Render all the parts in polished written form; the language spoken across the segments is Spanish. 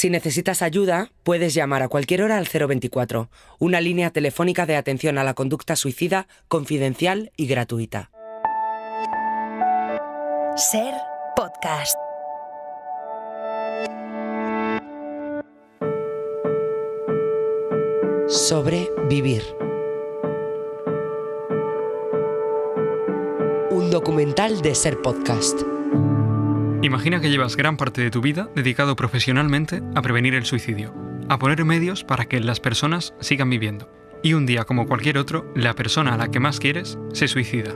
Si necesitas ayuda, puedes llamar a cualquier hora al 024, una línea telefónica de atención a la conducta suicida confidencial y gratuita. Ser Podcast. Sobrevivir. Un documental de Ser Podcast. Imagina que llevas gran parte de tu vida dedicado profesionalmente a prevenir el suicidio, a poner medios para que las personas sigan viviendo. Y un día, como cualquier otro, la persona a la que más quieres se suicida.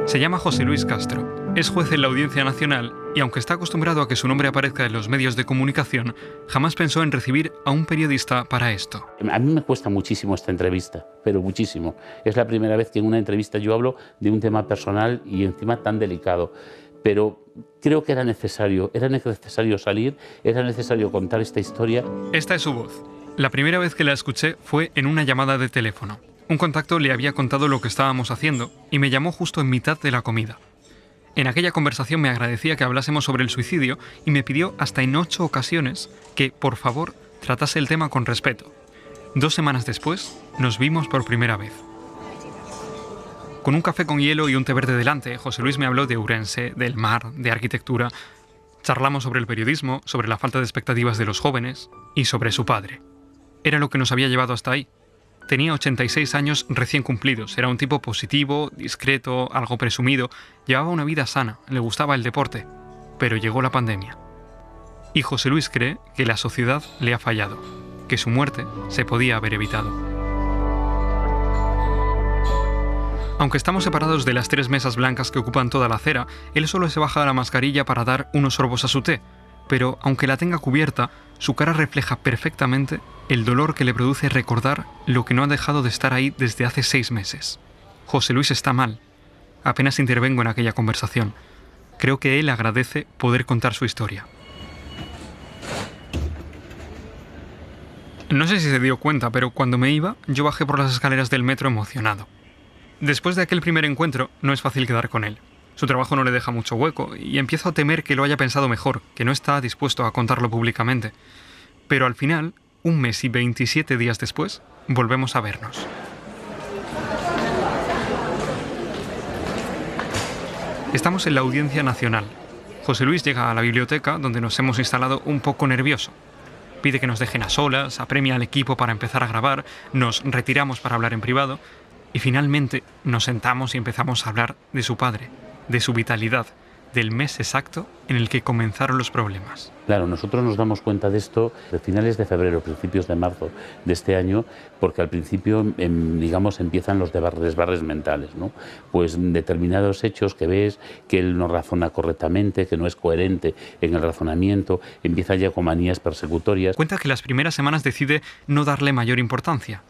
Se llama José Luis Castro, es juez en la Audiencia Nacional y aunque está acostumbrado a que su nombre aparezca en los medios de comunicación, jamás pensó en recibir a un periodista para esto. A mí me cuesta muchísimo esta entrevista, pero muchísimo. Es la primera vez que en una entrevista yo hablo de un tema personal y encima tan delicado. Pero creo que era necesario salir, era necesario contar esta historia. Esta es su voz. La primera vez que la escuché fue en una llamada de teléfono. Un contacto le había contado lo que estábamos haciendo y me llamó justo en mitad de la comida. En aquella conversación me agradecía que hablásemos sobre el suicidio y me pidió hasta en 8 ocasiones que, por favor, tratase el tema con respeto. 2 semanas después, nos vimos por primera vez. Con un café con hielo y un té verde delante, José Luis me habló de Ourense, del mar, de arquitectura. Charlamos sobre el periodismo, sobre la falta de expectativas de los jóvenes y sobre su padre. Era lo que nos había llevado hasta ahí. Tenía 86 años recién cumplidos, era un tipo positivo, discreto, algo presumido, llevaba una vida sana, le gustaba el deporte, pero llegó la pandemia. Y José Luis cree que la sociedad le ha fallado, que su muerte se podía haber evitado. Aunque estamos separados de las 3 mesas blancas que ocupan toda la acera, él solo se baja la mascarilla para dar unos sorbos a su té, pero aunque la tenga cubierta, su cara refleja perfectamente el dolor que le produce recordar lo que no ha dejado de estar ahí desde hace 6 meses. José Luis está mal. Apenas intervengo en aquella conversación. Creo que él agradece poder contar su historia. No sé si se dio cuenta, pero cuando me iba, yo bajé por las escaleras del metro emocionado. Después de aquel primer encuentro, no es fácil quedar con él. Su trabajo no le deja mucho hueco y empiezo a temer que lo haya pensado mejor, que no está dispuesto a contarlo públicamente. Pero al final, 1 mes y 27 días después, volvemos a vernos. Estamos en la Audiencia Nacional. José Luis llega a la biblioteca, donde nos hemos instalado un poco nervioso. Pide que nos dejen a solas, apremia al equipo para empezar a grabar, nos retiramos para hablar en privado y finalmente nos sentamos y empezamos a hablar de su padre, de su vitalidad, del mes exacto en el que comenzaron los problemas. Claro, nosotros nos damos cuenta de esto de finales de febrero, principios de marzo de este año, porque al principio, digamos, empiezan los desbarres mentales, ¿no? Pues determinados hechos que ves, que él no razona correctamente, que no es coherente en el razonamiento, empieza ya con manías persecutorias. Cuenta que las primeras semanas decide no darle mayor importancia,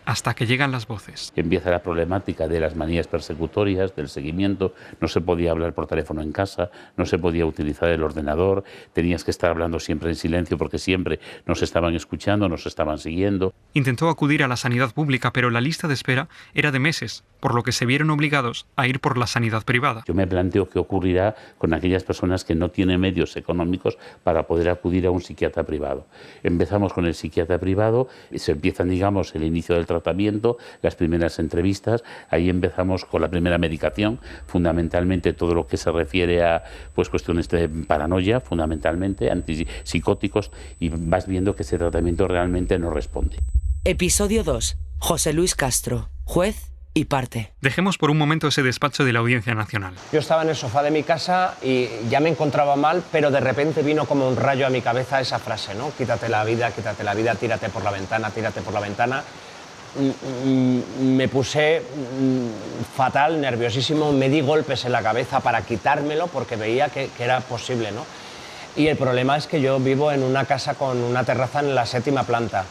hasta que llegan las voces. Empieza la problemática de las manías persecutorias, del seguimiento, no se podía hablar por teléfono en casa, no se podía utilizar el ordenador, tenías que estar hablando siempre en silencio porque siempre nos estaban escuchando, nos estaban siguiendo. Intentó acudir a la sanidad pública, pero la lista de espera era de meses, por lo que se vieron obligados a ir por la sanidad privada. Yo me planteo qué ocurrirá con aquellas personas que no tienen medios económicos para poder acudir a un psiquiatra privado. Empezamos con el psiquiatra privado, y se empieza, digamos, el inicio del tratamiento, las primeras entrevistas, ahí empezamos con la primera medicación, fundamentalmente todo lo que se refiere a pues cuestiones de paranoia, fundamentalmente antipsicóticos, y vas viendo que ese tratamiento realmente no responde. Episodio 2. José Luis Castro, juez y parte. Dejemos por un momento ese despacho de la Audiencia Nacional. Yo estaba en el sofá de mi casa y ya me encontraba mal, pero de repente vino como un rayo a mi cabeza esa frase, ¿no? Quítate la vida, tírate por la ventana, tírate por la ventana. Me puse fatal, nerviosísimo, me di golpes en la cabeza para quitármelo porque veía que era posible, ¿no? Y el problema es que yo vivo en una casa con una terraza en la 7ª planta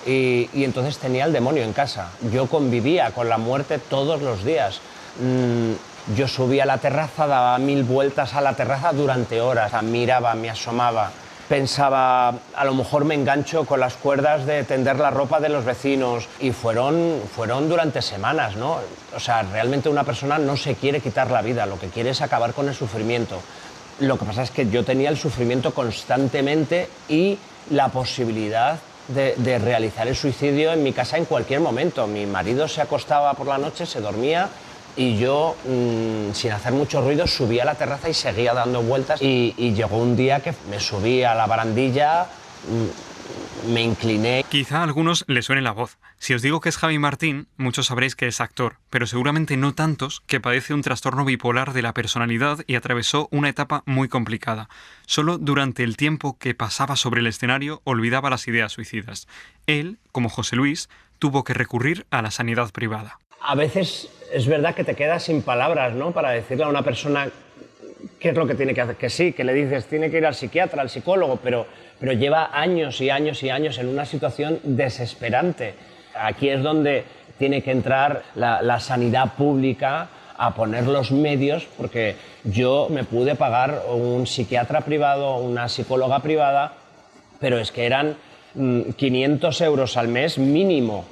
y entonces tenía el demonio en casa. Yo convivía con la muerte todos los días. Yo subía a la terraza, daba 1000 vueltas a la terraza durante horas, miraba, me asomaba. Pensaba, a lo mejor me engancho con las cuerdas de tender la ropa de los vecinos y fueron durante semanas, ¿no? O sea, realmente una persona no se quiere quitar la vida, lo que quiere es acabar con el sufrimiento. Lo que pasa es que yo tenía el sufrimiento constantemente y la posibilidad de realizar el suicidio en mi casa en cualquier momento. Mi marido se acostaba por la noche, se dormía y yo, sin hacer mucho ruido, subí a la terraza y seguía dando vueltas. Y llegó un día que me subí a la barandilla, me incliné. Quizá a algunos les suene la voz. Si os digo que es Javi Martín, muchos sabréis que es actor, pero seguramente no tantos que padece un trastorno bipolar de la personalidad y atravesó una etapa muy complicada. Solo durante el tiempo que pasaba sobre el escenario olvidaba las ideas suicidas. Él, como José Luis, tuvo que recurrir a la sanidad privada. A veces es verdad que te quedas sin palabras, ¿no?, para decirle a una persona qué es lo que tiene que hacer. Que sí, que le dices, tiene que ir al psiquiatra, al psicólogo, pero lleva años y años y años en una situación desesperante. Aquí es donde tiene que entrar la sanidad pública a poner los medios, porque yo me pude pagar un psiquiatra privado, una psicóloga privada, pero es que eran 500 euros al mes mínimo.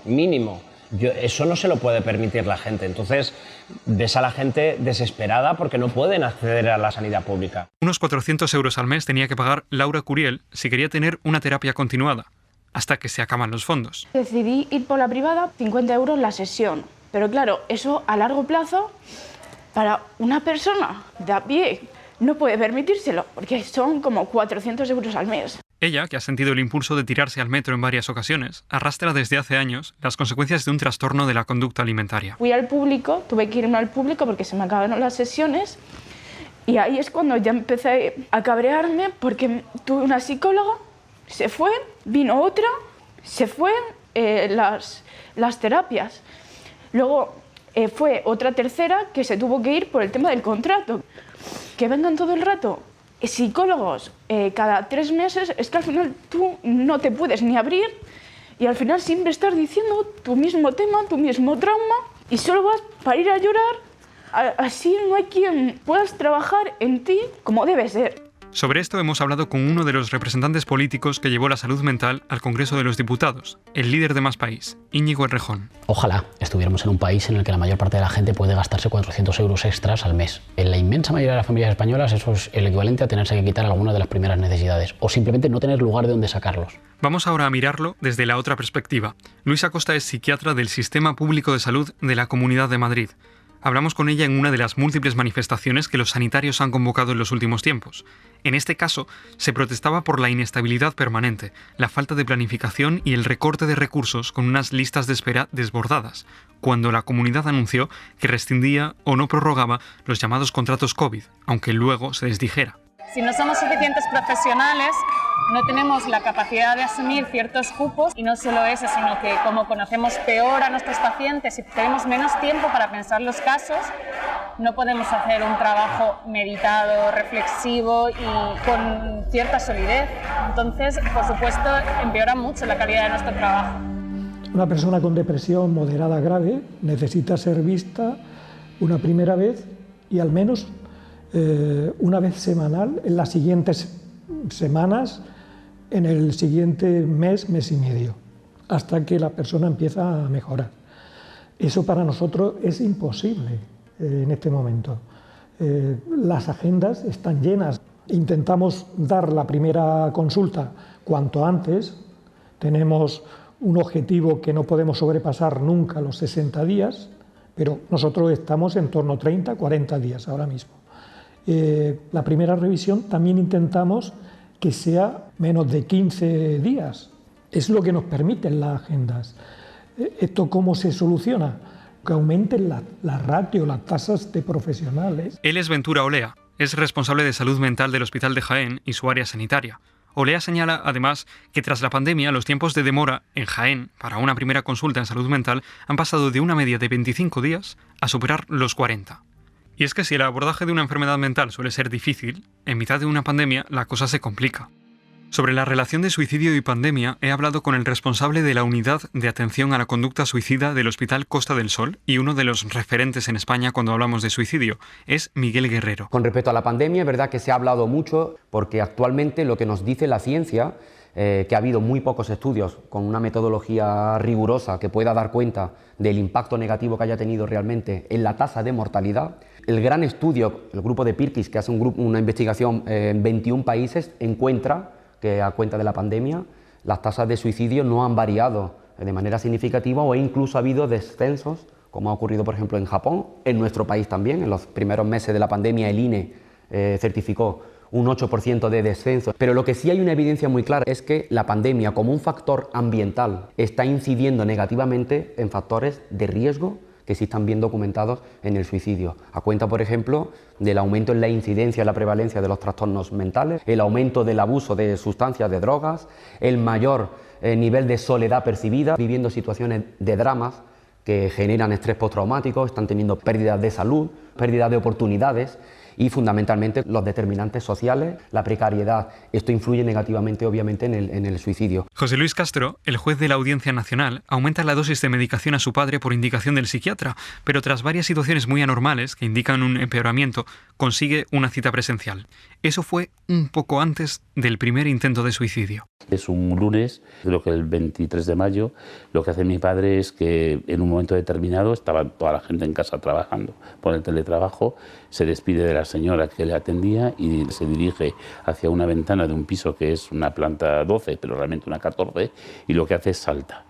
Eso no se lo puede permitir la gente. Entonces ves a la gente desesperada porque no pueden acceder a la sanidad pública. Unos 400 euros al mes tenía que pagar Laura Curiel si quería tener una terapia continuada, hasta que se acaban los fondos. Decidí ir por la privada, 50 euros la sesión. Pero claro, eso a largo plazo, para una persona de a pie, no puede permitírselo, porque son como 400 euros al mes. Ella, que ha sentido el impulso de tirarse al metro en varias ocasiones, arrastra desde hace años las consecuencias de un trastorno de la conducta alimentaria. Fui al público, tuve que irme al público porque se me acabaron las sesiones y ahí es cuando ya empecé a cabrearme porque tuve una psicóloga, se fue, vino otra, se fue las terapias. Luego fue otra tercera que se tuvo que ir por el tema del contrato. Que vengan todo el rato psicólogos cada 3 meses, es que al final tú no te puedes ni abrir y al final siempre estás diciendo tu mismo tema, tu mismo trauma y solo vas para ir a llorar. Así no hay quien puedas trabajar en ti como debe ser. Sobre esto hemos hablado con uno de los representantes políticos que llevó la salud mental al Congreso de los Diputados, el líder de Más País, Íñigo Errejón. Ojalá estuviéramos en un país en el que la mayor parte de la gente puede gastarse 400 euros extras al mes. En la inmensa mayoría de las familias españolas eso es el equivalente a tenerse que quitar alguna de las primeras necesidades o simplemente no tener lugar de donde sacarlos. Vamos ahora a mirarlo desde la otra perspectiva. Luis Acosta es psiquiatra del Sistema Público de Salud de la Comunidad de Madrid. Hablamos con ella en una de las múltiples manifestaciones que los sanitarios han convocado en los últimos tiempos. En este caso, se protestaba por la inestabilidad permanente, la falta de planificación y el recorte de recursos con unas listas de espera desbordadas, cuando la comunidad anunció que rescindía o no prorrogaba los llamados contratos COVID, aunque luego se desdijera. Si no somos suficientes profesionales, no tenemos la capacidad de asumir ciertos cupos y no solo eso, sino que como conocemos peor a nuestros pacientes y tenemos menos tiempo para pensar los casos, no podemos hacer un trabajo meditado, reflexivo y con cierta solidez. Entonces, por supuesto, empeora mucho la calidad de nuestro trabajo. Una persona con depresión moderada grave necesita ser vista una primera vez y al menos una vez semanal en las siguientes semanas, en el siguiente mes, mes y medio, hasta que la persona empieza a mejorar. Eso para nosotros es imposible en este momento. Las agendas están llenas. Intentamos dar la primera consulta cuanto antes. Tenemos un objetivo que no podemos sobrepasar nunca los 60 días, pero nosotros estamos en torno a 30, 40 días ahora mismo. La primera revisión también intentamos que sea menos de 15 días. Es lo que nos permiten las agendas. ¿Esto cómo se soluciona? Que aumenten las ratios, las tasas de profesionales. Él es Ventura Olea, es responsable de salud mental del Hospital de Jaén y su área sanitaria. Olea señala, además, que tras la pandemia los tiempos de demora en Jaén para una primera consulta en salud mental han pasado de una media de 25 días a superar los 40. Y es que si el abordaje de una enfermedad mental suele ser difícil, en mitad de una pandemia la cosa se complica. Sobre la relación de suicidio y pandemia he hablado con el responsable de la Unidad de Atención a la Conducta Suicida del Hospital Costa del Sol y uno de los referentes en España cuando hablamos de suicidio, es Miguel Guerrero. Con respecto a la pandemia, es verdad que se ha hablado mucho porque actualmente lo que nos dice la ciencia, que ha habido muy pocos estudios con una metodología rigurosa que pueda dar cuenta del impacto negativo que haya tenido realmente en la tasa de mortalidad, El gran estudio, el grupo de Pirkis, que hace una investigación en 21 países, encuentra que a cuenta de la pandemia las tasas de suicidio no han variado de manera significativa o incluso ha habido descensos, como ha ocurrido por ejemplo en Japón, en nuestro país también. En los primeros meses de la pandemia el INE certificó un 8% de descenso. Pero lo que sí hay una evidencia muy clara es que la pandemia, como un factor ambiental, está incidiendo negativamente en factores de riesgo que sí están bien documentados en el suicidio. A cuenta, por ejemplo, del aumento en la incidencia y la prevalencia de los trastornos mentales, el aumento del abuso de sustancias, de drogas, el mayor nivel de soledad percibida, viviendo situaciones de dramas que generan estrés postraumático, están teniendo pérdidas de salud, pérdidas de oportunidades y fundamentalmente los determinantes sociales, la precariedad. Esto influye negativamente, obviamente, en el suicidio. José Luis Castro, el juez de la Audiencia Nacional, aumenta la dosis de medicación a su padre por indicación del psiquiatra, pero tras varias situaciones muy anormales que indican un empeoramiento, consigue una cita presencial. Eso fue un poco antes del primer intento de suicidio. Es un lunes, creo que el 23 de mayo, lo que hace mi padre es que en un momento determinado estaba toda la gente en casa trabajando por el teletrabajo, se despide de la señora que le atendía y se dirige hacia una ventana de un piso que es una planta 12, pero realmente una 14, y lo que hace es salta,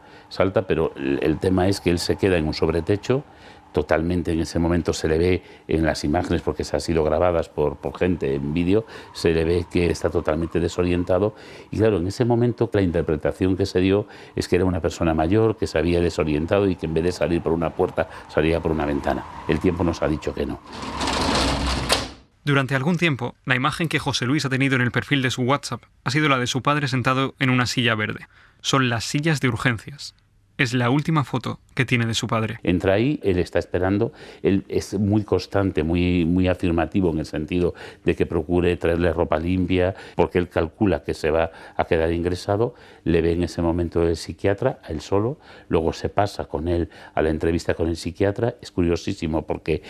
pero el tema es que él se queda en un sobretecho. Totalmente en ese momento se le ve en las imágenes, porque se han sido grabadas por gente en vídeo, se le ve que está totalmente desorientado y claro, en ese momento la interpretación que se dio es que era una persona mayor que se había desorientado y que en vez de salir por una puerta salía por una ventana. El tiempo nos ha dicho que no. Durante algún tiempo, la imagen que José Luis ha tenido en el perfil de su WhatsApp ha sido la de su padre sentado en una silla verde. Son las sillas de urgencias. Es la última foto que tiene de su padre. Entra ahí, él está esperando, él es muy constante, muy afirmativo en el sentido de que procure traerle ropa limpia, porque él calcula que se va a quedar ingresado, le ve en ese momento el psiquiatra, a él solo, luego se pasa con él a la entrevista con el psiquiatra. Es curiosísimo porque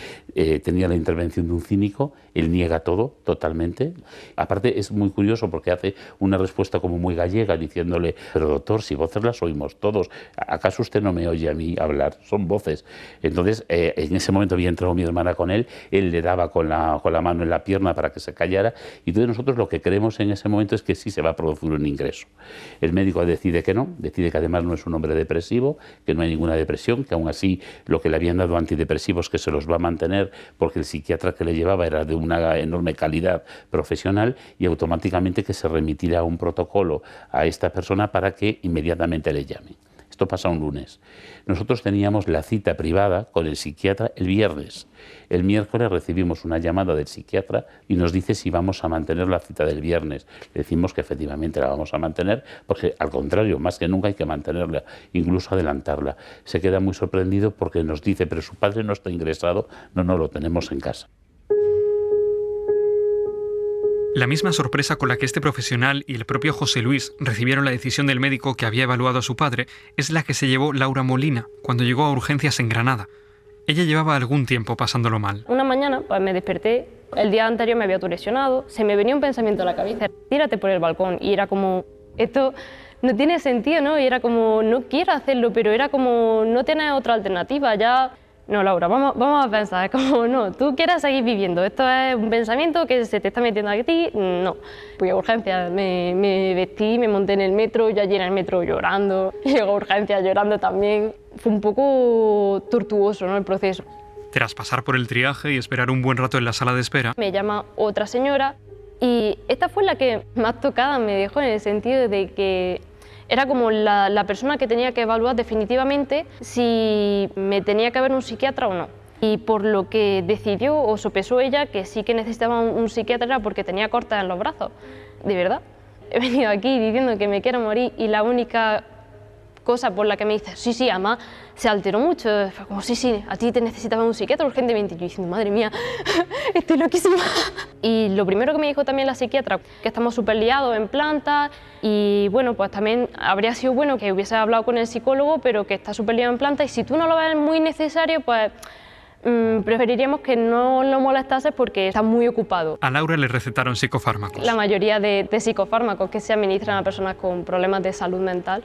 tenía la intervención de un cínico, él niega todo totalmente. Aparte es muy curioso porque hace una respuesta como muy gallega diciéndole, pero doctor, si voces las oímos todos, ¿acaso usted no me oye a mí hablar? Son voces. Entonces, en ese momento había entrado mi hermana con él le daba con la mano en la pierna para que se callara, y entonces nosotros lo que creemos en ese momento es que sí se va a producir un ingreso. El médico decide que no, decide que además no es un hombre depresivo, que no hay ninguna depresión, que aún así lo que le habían dado antidepresivos que se los va a mantener porque el psiquiatra que le llevaba era de una enorme calidad profesional, y automáticamente que se remitirá un protocolo a esta persona para que inmediatamente le llamen. Esto pasa un lunes. Nosotros teníamos la cita privada con el psiquiatra el viernes. El miércoles recibimos una llamada del psiquiatra y nos dice si vamos a mantener la cita del viernes. Le decimos que efectivamente la vamos a mantener, porque al contrario, más que nunca hay que mantenerla, incluso adelantarla. Se queda muy sorprendido porque nos dice, pero su padre no está ingresado, no, lo tenemos en casa. La misma sorpresa con la que este profesional y el propio José Luis recibieron la decisión del médico que había evaluado a su padre es la que se llevó Laura Molina cuando llegó a urgencias en Granada. Ella llevaba algún tiempo pasándolo mal. Una mañana pues me desperté, el día anterior me había autolesionado, se me venía un pensamiento a la cabeza, tírate por el balcón, y era como, esto no tiene sentido, ¿no? Y era como, no quiero hacerlo, pero era como, no tienes otra alternativa, ya... No, Laura, vamos a pensar, es como, no, tú quieres seguir viviendo, esto es un pensamiento que se te está metiendo a ti, no. Fui a urgencias, me vestí, me monté en el metro, yo allí en el metro llorando, llego a urgencias llorando también. Fue un poco tortuoso, ¿no?, el proceso. Tras pasar por el triaje y esperar un buen rato en la sala de espera, me llama otra señora y esta fue la que más tocada me dejó, en el sentido de que era como la persona que tenía que evaluar definitivamente si me tenía que ver un psiquiatra o no. Y por lo que decidió o sopesó ella que sí que necesitaba un psiquiatra era porque tenía cortes en los brazos. De verdad. He venido aquí diciendo que me quiero morir y la única cosa por la que me dice, sí, además se alteró mucho. Fue como, sí, a ti te necesitaba un psiquiatra urgentemente. Y yo diciendo, madre mía, estoy loquísima. Y lo primero que me dijo también la psiquiatra, que estamos súper liados en planta, y bueno, pues también habría sido bueno que hubiese hablado con el psicólogo, pero que está súper liado en planta, y si tú no lo ves muy necesario, pues preferiríamos que no lo molestases porque está muy ocupado. A Laura le recetaron psicofármacos. La mayoría de psicofármacos que se administran a personas con problemas de salud mental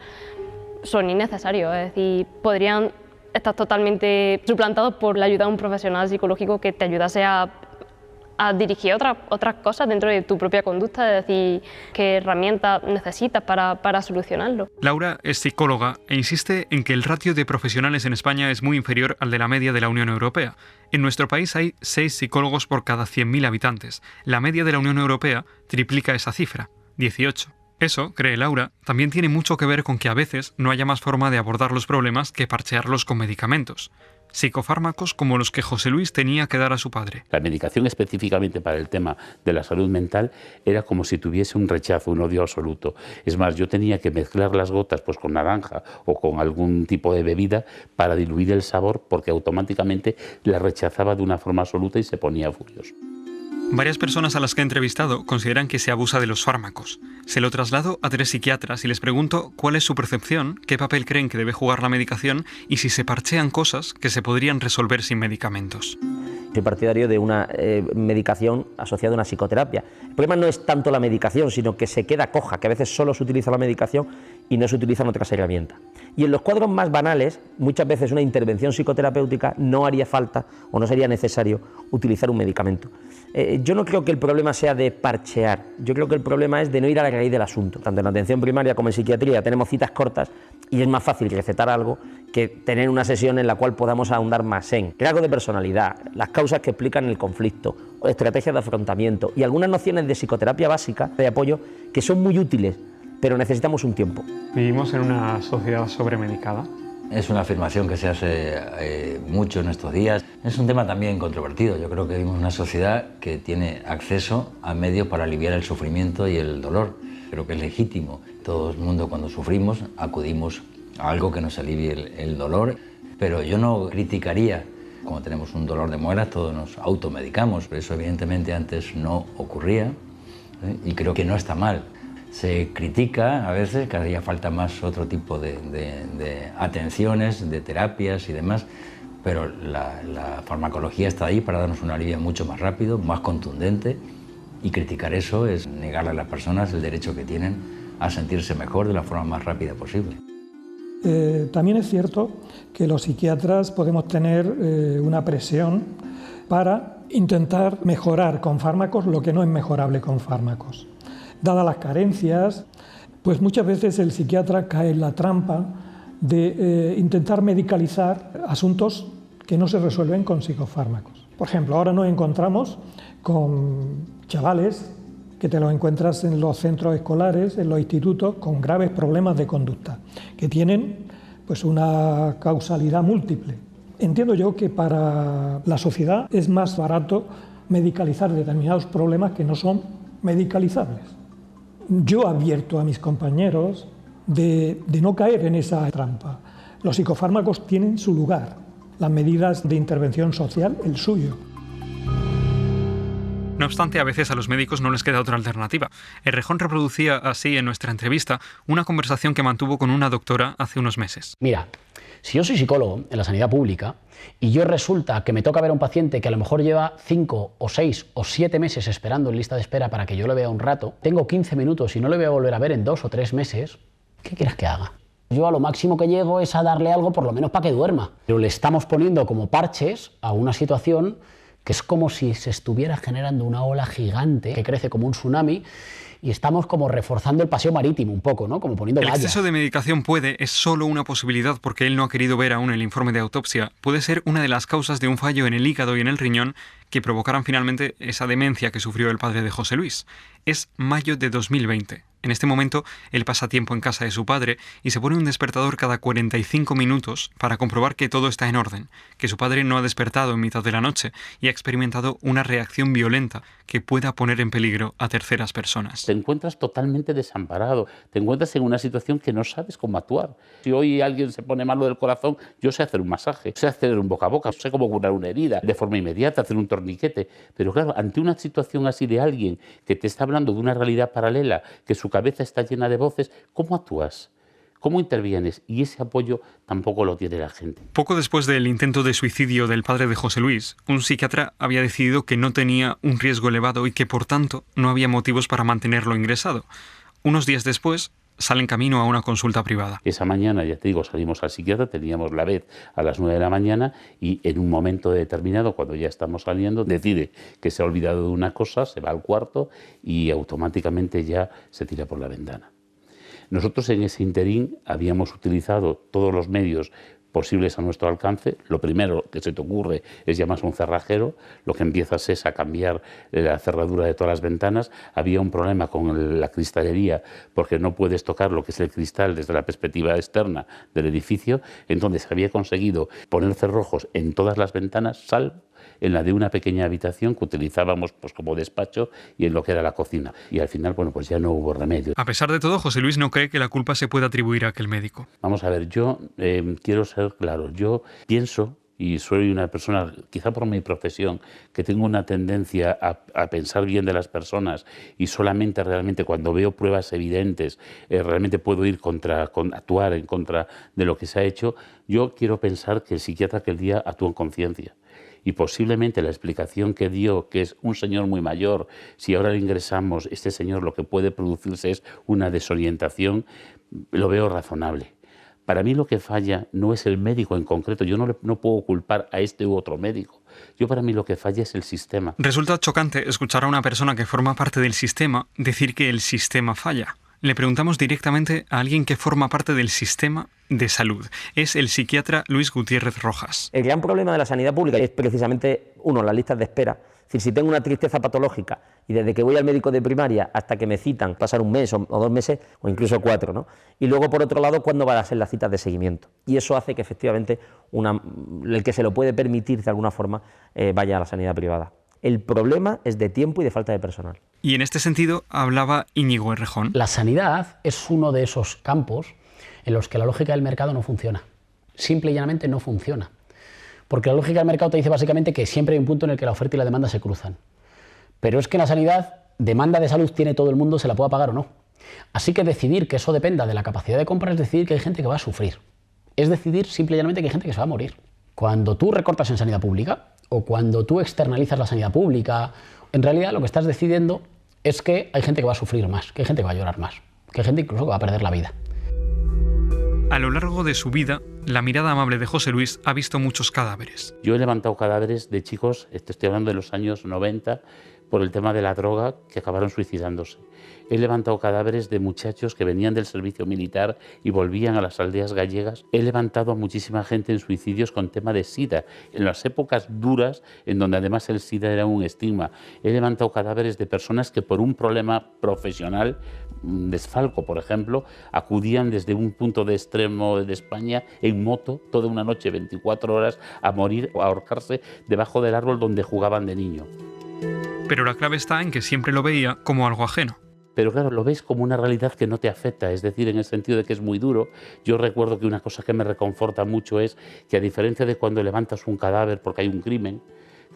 son innecesarios, es decir, podrían estás totalmente suplantado por la ayuda de un profesional psicológico que te ayudase a dirigir otras cosas dentro de tu propia conducta, de decir qué herramientas necesitas para solucionarlo. Laura es psicóloga e insiste en que el ratio de profesionales en España es muy inferior al de la media de la Unión Europea. En nuestro país hay 6 psicólogos por cada 100.000 habitantes. La media de la Unión Europea triplica esa cifra, 18. Eso, cree Laura, también tiene mucho que ver con que a veces no haya más forma de abordar los problemas que parchearlos con medicamentos. Psicofármacos como los que José Luis tenía que dar a su padre. La medicación específicamente para el tema de la salud mental era como si tuviese un rechazo, un odio absoluto. Es más, yo tenía que mezclar las gotas pues con naranja o con algún tipo de bebida para diluir el sabor, porque automáticamente la rechazaba de una forma absoluta y se ponía furioso. Varias personas a las que he entrevistado consideran que se abusa de los fármacos. Se lo traslado a 3 psiquiatras y les pregunto cuál es su percepción, qué papel creen que debe jugar la medicación y si se parchean cosas que se podrían resolver sin medicamentos. Soy partidario de una medicación asociada a una psicoterapia. El problema no es tanto la medicación, sino que se queda coja, que a veces solo se utiliza la medicación y no se utilizan otras herramientas. Y en los cuadros más banales, muchas veces una intervención psicoterapéutica no haría falta o no sería necesario utilizar un medicamento. Yo no creo que el problema sea de parchear, yo creo que el problema es de no ir a la raíz del asunto. Tanto en la atención primaria como en psiquiatría tenemos citas cortas y es más fácil recetar algo que tener una sesión en la cual podamos ahondar más en rasgos de personalidad, las causas que explican el conflicto, estrategias de afrontamiento y algunas nociones de psicoterapia básica, de apoyo, que son muy útiles, pero necesitamos un tiempo. ¿Vivimos en una sociedad sobremedicada? Es una afirmación que se hace mucho en estos días. Es un tema también controvertido. Yo creo que vivimos en una sociedad que tiene acceso a medios para aliviar el sufrimiento y el dolor. Creo que es legítimo. Todo el mundo, cuando sufrimos, acudimos a algo que nos alivie el dolor. Pero yo no criticaría, como tenemos un dolor de muelas, todos nos automedicamos. Pero eso evidentemente antes no ocurría, y creo que no está mal. Se critica a veces que haría falta más otro tipo de atenciones, de terapias y demás, pero la farmacología está ahí para darnos un alivio mucho más rápido, más contundente, y criticar eso es negarle a las personas el derecho que tienen a sentirse mejor de la forma más rápida posible. También es cierto que los psiquiatras podemos tener una presión para intentar mejorar con fármacos lo que no es mejorable con fármacos. Dadas las carencias, pues muchas veces el psiquiatra cae en la trampa de intentar medicalizar asuntos que no se resuelven con psicofármacos. Por ejemplo, ahora nos encontramos con chavales que te los encuentras en los centros escolares, en los institutos, con graves problemas de conducta, que tienen pues una causalidad múltiple. Entiendo yo que para la sociedad es más barato medicalizar determinados problemas que no son medicalizables. Yo advierto a mis compañeros de no caer en esa trampa. Los psicofármacos tienen su lugar, las medidas de intervención social el suyo. No obstante, a veces a los médicos no les queda otra alternativa. Errejón reproducía así en nuestra entrevista una conversación que mantuvo con una doctora hace unos meses. Mira, si yo soy psicólogo en la sanidad pública y yo resulta que me toca ver a un paciente que a lo mejor lleva 5 o 6 o 7 meses esperando en lista de espera para que yo le vea un rato, tengo 15 minutos y no le voy a volver a ver en 2 o 3 meses, ¿qué quieres que haga? Yo a lo máximo que llego es a darle algo por lo menos para que duerma. Pero le estamos poniendo como parches a una situación que es como si se estuviera generando una ola gigante que crece como un tsunami y estamos como reforzando el paseo marítimo un poco, ¿no? Como poniendo vallas. El exceso de medicación es solo una posibilidad porque él no ha querido ver aún el informe de autopsia. Puede ser una de las causas de un fallo en el hígado y en el riñón que provocaran finalmente esa demencia que sufrió el padre de José Luis. Es mayo de 2020. En este momento, él pasa tiempo en casa de su padre y se pone un despertador cada 45 minutos para comprobar que todo está en orden, que su padre no ha despertado en mitad de la noche y ha experimentado una reacción violenta que pueda poner en peligro a terceras personas. Te encuentras totalmente desamparado, te encuentras en una situación que no sabes cómo actuar. Si hoy alguien se pone malo del corazón, yo sé hacer un masaje, sé hacer un boca a boca, sé cómo curar una herida de forma inmediata, hacer un torniquete. Pero claro, ante una situación así de alguien que te está hablando de una realidad paralela, que su cabeza está llena de voces, ¿cómo actúas? ¿Cómo intervienes? Y ese apoyo tampoco lo tiene la gente. Poco después del intento de suicidio del padre de José Luis, un psiquiatra había decidido que no tenía un riesgo elevado y que, por tanto, no había motivos para mantenerlo ingresado. Unos días después, salen camino a una consulta privada. Esa mañana, ya te digo, salimos al psiquiatra, teníamos la vez a las 9 de la mañana y en un momento determinado, cuando ya estamos saliendo, decide que se ha olvidado de una cosa, se va al cuarto y automáticamente ya se tira por la ventana. Nosotros en ese interín habíamos utilizado todos los medios posibles a nuestro alcance. Lo primero que se te ocurre es llamar a un cerrajero, lo que empiezas es a cambiar la cerradura de todas las ventanas. Había un problema con la cristalería porque no puedes tocar lo que es el cristal desde la perspectiva externa del edificio, entonces había conseguido poner cerrojos en todas las ventanas, salvo en la de una pequeña habitación que utilizábamos pues como despacho y en lo que era la cocina. Y al final, bueno, pues ya no hubo remedio. A pesar de todo, José Luis no cree que la culpa se pueda atribuir a aquel médico. Vamos a ver, yo quiero ser claro, yo pienso, y soy una persona, quizá por mi profesión, que tengo una tendencia a pensar bien de las personas y solamente realmente cuando veo pruebas evidentes realmente puedo ir actuar en contra de lo que se ha hecho. Yo quiero pensar que el psiquiatra aquel día actuó en conciencia. Y posiblemente la explicación que dio, que es un señor muy mayor, si ahora le ingresamos, este señor lo que puede producirse es una desorientación, lo veo razonable. Para mí lo que falla no es el médico en concreto, yo no puedo culpar a este u otro médico. Para mí lo que falla es el sistema. Resulta chocante escuchar a una persona que forma parte del sistema decir que el sistema falla. Le preguntamos directamente a alguien que forma parte del sistema de salud. Es el psiquiatra Luis Gutiérrez Rojas. El gran problema de la sanidad pública es precisamente, uno, las listas de espera. Es decir, si tengo una tristeza patológica y desde que voy al médico de primaria hasta que me citan, pasar un mes o 2 meses o incluso 4, ¿no? Y luego, por otro lado, ¿cuándo van a ser las citas de seguimiento? Y eso hace que efectivamente el que se lo puede permitir de alguna forma vaya a la sanidad privada. El problema es de tiempo y de falta de personal. Y en este sentido hablaba Íñigo Errejón. La sanidad es uno de esos campos en los que la lógica del mercado no funciona. Simple y llanamente no funciona. Porque la lógica del mercado te dice básicamente que siempre hay un punto en el que la oferta y la demanda se cruzan. Pero es que en la sanidad, demanda de salud tiene todo el mundo, se la pueda pagar o no. Así que decidir que eso dependa de la capacidad de compra es decidir que hay gente que va a sufrir. Es decidir simple y llanamente que hay gente que se va a morir. Cuando tú recortas en sanidad pública o cuando tú externalizas la sanidad pública, en realidad lo que estás decidiendo es que hay gente que va a sufrir más, que hay gente que va a llorar más, que hay gente incluso que va a perder la vida. A lo largo de su vida, la mirada amable de José Luis ha visto muchos cadáveres. Yo he levantado cadáveres de chicos, estoy hablando de los años 90, por el tema de la droga, que acabaron suicidándose. He levantado cadáveres de muchachos que venían del servicio militar y volvían a las aldeas gallegas. He levantado a muchísima gente en suicidios con tema de SIDA, en las épocas duras, en donde además el SIDA era un estigma. He levantado cadáveres de personas que por un problema profesional, desfalco por ejemplo, acudían desde un punto de extremo de España en moto toda una noche, 24 horas, a morir o a ahorcarse debajo del árbol donde jugaban de niño. Pero la clave está en que siempre lo veía como algo ajeno. Pero claro, lo ves como una realidad que no te afecta, es decir, en el sentido de que es muy duro. Yo recuerdo que una cosa que me reconforta mucho es que a diferencia de cuando levantas un cadáver porque hay un crimen,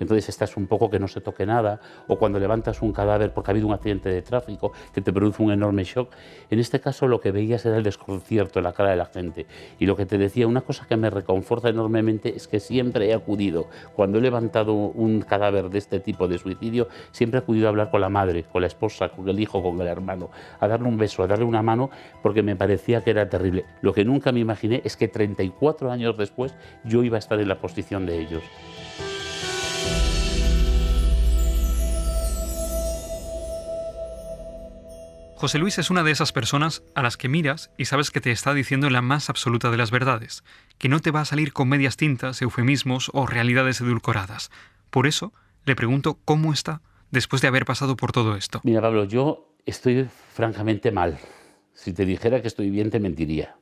entonces estás un poco que no se toque nada, o cuando levantas un cadáver porque ha habido un accidente de tráfico que te produce un enorme shock, en este caso lo que veías era el desconcierto en la cara de la gente. Y lo que te decía, una cosa que me reconforta enormemente es que siempre he acudido, cuando he levantado un cadáver de este tipo de suicidio, siempre he acudido a hablar con la madre, con la esposa, con el hijo, con el hermano, a darle un beso, a darle una mano, porque me parecía que era terrible. Lo que nunca me imaginé es que 34 años después yo iba a estar en la posición de ellos. José Luis es una de esas personas a las que miras y sabes que te está diciendo la más absoluta de las verdades, que no te va a salir con medias tintas, eufemismos o realidades edulcoradas. Por eso le pregunto cómo está después de haber pasado por todo esto. Mira, Pablo, yo estoy francamente mal. Si te dijera que estoy bien, te mentiría.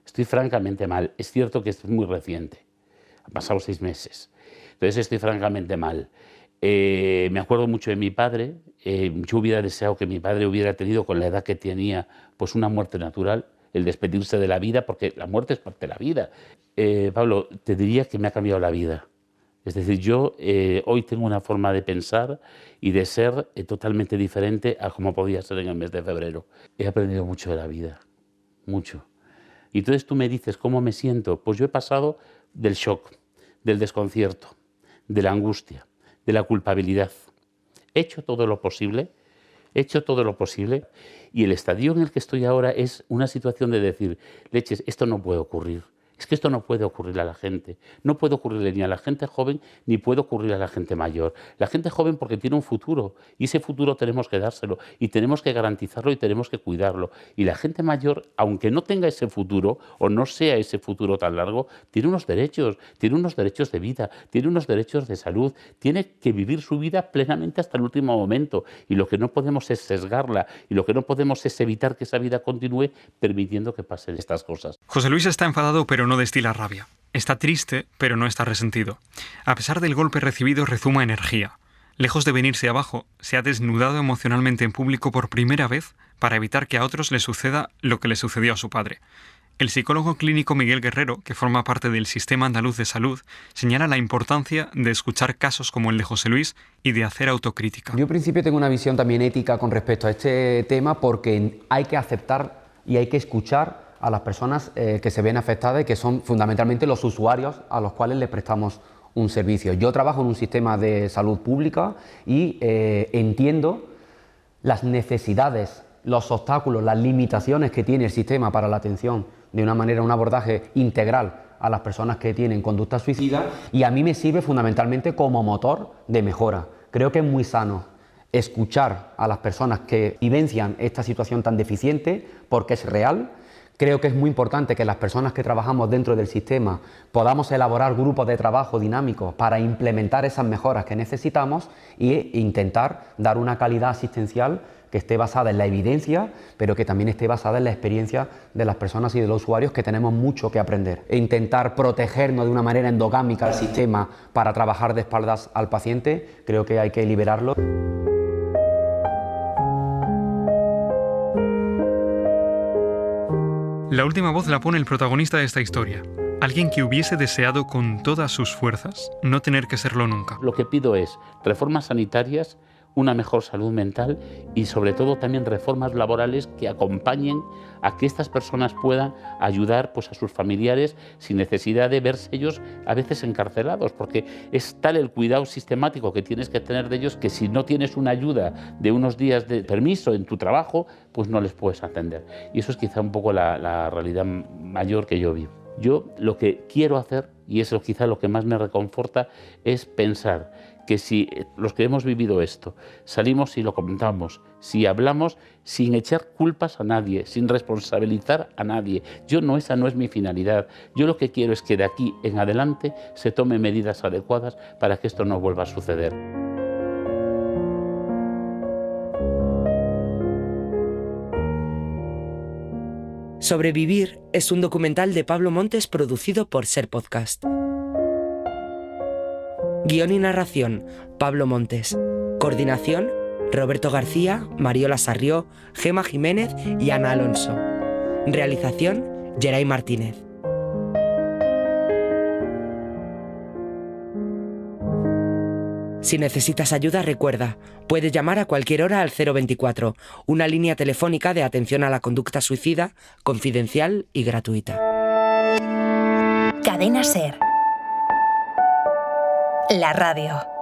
Estoy francamente mal. Es cierto que esto es muy reciente. Han pasado 6 meses. Entonces estoy francamente mal. Me acuerdo mucho de mi padre. Yo hubiera deseado que mi padre hubiera tenido, con la edad que tenía, pues una muerte natural, el despedirse de la vida, porque la muerte es parte de la vida. Pablo, te diría que me ha cambiado la vida. Es decir, yo hoy tengo una forma de pensar y de ser totalmente diferente a como podía ser en el mes de febrero. He aprendido mucho de la vida, mucho. Y entonces tú me dices, ¿cómo me siento? Pues yo he pasado del shock, del desconcierto, de la angustia, de la culpabilidad. He hecho todo lo posible he hecho todo lo posible y el estadio en el que estoy ahora es una situación de decir, leches, esto no puede ocurrir. Es que esto no puede ocurrir a la gente. No puede ocurrirle ni a la gente joven ni puede ocurrir a la gente mayor. La gente joven porque tiene un futuro y ese futuro tenemos que dárselo y tenemos que garantizarlo y tenemos que cuidarlo. Y la gente mayor, aunque no tenga ese futuro o no sea ese futuro tan largo, tiene unos derechos de vida, tiene unos derechos de salud, tiene que vivir su vida plenamente hasta el último momento. Y lo que no podemos es sesgarla y lo que no podemos es evitar que esa vida continúe permitiendo que pasen estas cosas. José Luis está enfadado, pero no destila rabia. Está triste, pero no está resentido. A pesar del golpe recibido, rezuma energía. Lejos de venirse abajo, se ha desnudado emocionalmente en público por primera vez para evitar que a otros les suceda lo que le sucedió a su padre. El psicólogo clínico Miguel Guerrero, que forma parte del Sistema Andaluz de Salud, señala la importancia de escuchar casos como el de José Luis y de hacer autocrítica. Yo, en principio, tengo una visión también ética con respecto a este tema porque hay que aceptar y hay que escuchar a las personas que se ven afectadas y que son fundamentalmente los usuarios a los cuales les prestamos un servicio. Yo trabajo en un sistema de salud pública y entiendo las necesidades, los obstáculos, las limitaciones que tiene el sistema para la atención de una manera, un abordaje integral a las personas que tienen conducta suicida y a mí me sirve fundamentalmente como motor de mejora. Creo que es muy sano escuchar a las personas que vivencian esta situación tan deficiente porque es real. Creo que es muy importante que las personas que trabajamos dentro del sistema podamos elaborar grupos de trabajo dinámicos para implementar esas mejoras que necesitamos e intentar dar una calidad asistencial que esté basada en la evidencia, pero que también esté basada en la experiencia de las personas y de los usuarios, que tenemos mucho que aprender. E intentar protegernos de una manera endogámica al sistema para trabajar de espaldas al paciente, creo que hay que liberarlo. La última voz la pone el protagonista de esta historia. Alguien que hubiese deseado con todas sus fuerzas no tener que serlo nunca. Lo que pido es reformas sanitarias, una mejor salud mental y sobre todo también reformas laborales que acompañen a que estas personas puedan ayudar pues, a sus familiares sin necesidad de verse ellos a veces encarcelados, porque es tal el cuidado sistemático que tienes que tener de ellos que si no tienes una ayuda de unos días de permiso en tu trabajo, pues no les puedes atender. Y eso es quizá un poco la realidad mayor que yo vivo. Yo lo que quiero hacer, y eso quizá lo que más me reconforta, es pensar que si los que hemos vivido esto salimos y lo comentamos, si hablamos sin echar culpas a nadie, sin responsabilizar a nadie, esa no es mi finalidad. Yo lo que quiero es que de aquí en adelante se tomen medidas adecuadas para que esto no vuelva a suceder. Sobrevivir es un documental de Pablo Montes producido por Ser Podcast. Guión y narración, Pablo Montes. Coordinación, Roberto García, Mariola Sarrió, Gema Jiménez y Ana Alonso. Realización, Geray Martínez. Si necesitas ayuda, recuerda, puedes llamar a cualquier hora al 024, una línea telefónica de atención a la conducta suicida, confidencial y gratuita. Cadena Ser. La radio.